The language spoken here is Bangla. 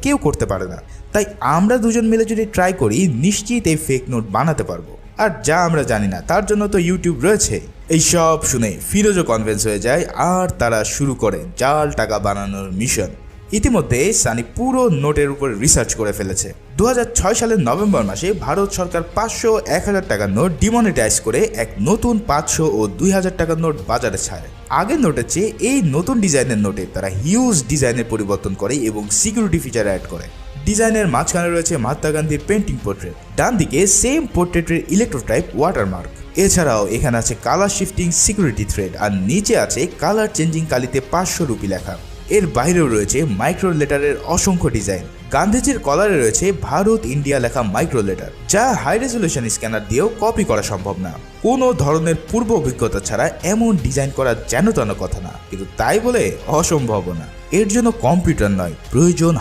কেউ করতে পারে না। তাই আমরা দুজন মিলে যদি ট্রাই করি নিশ্চিত এই ফেক নোট বানাতে পারবো। আর যা আমরা জানি না তার জন্য তো ইউটিউব রয়েছে। এই সব শুনে ফিরোজও কনভিন্স হয়ে যায় আর তারা শুরু করে জাল টাকা বানানোর মিশন। ইতিমধ্যে সানি পুরো নোটের উপর রিসার্চ করে ফেলেছে। 2006 সালের নভেম্বর মাসে ভারত সরকার 500 ও 1000 টাকার নোট ডিমনিটাইজ করে এক নতুন 500 ও 2000 টাকার নোট বাজারে ছাড়ে। আগের নোটের চেয়ে এই নতুন ডিজাইনের নোটে তারা হিউজ ডিজাইনের পরিবর্তন করে এবং সিকিউরিটি ফিচার অ্যাড করে। ডিজাইনের মাঝখানে রয়েছে মহাত্মা গান্ধীর পেন্টিং পোর্ট্রেট, ডান দিকে সেম পোর্ট্রেটের ইলেকট্রোটাইপ ওয়াটারমার্ক। এছাড়াও এখানে আছে কালার শিফটিং সিকিউরিটি থ্রেড আর নিচে আছে কালার চেঞ্জিং কালিতে 500 রুপি লেখা। এর বাইরেও রয়েছে মাইক্রো লেটারের অসংখ্য ডিজাইন। গান্ধীজির কলারে রয়েছে ভারত ইন্ডিয়া লেখা মাইক্রো লেটার, যা হাই রেজলিউশন স্ক্যানার দিয়েও কপি করা সম্ভব না। কোনো ধরনের পূর্ব অভিজ্ঞতা ছাড়া এমন ডিজাইন করা যেন তেন কথা না, কিন্তু তাই বলে অসম্ভব না। এর জন্য কম্পিউটার নয়, প্রয়োজন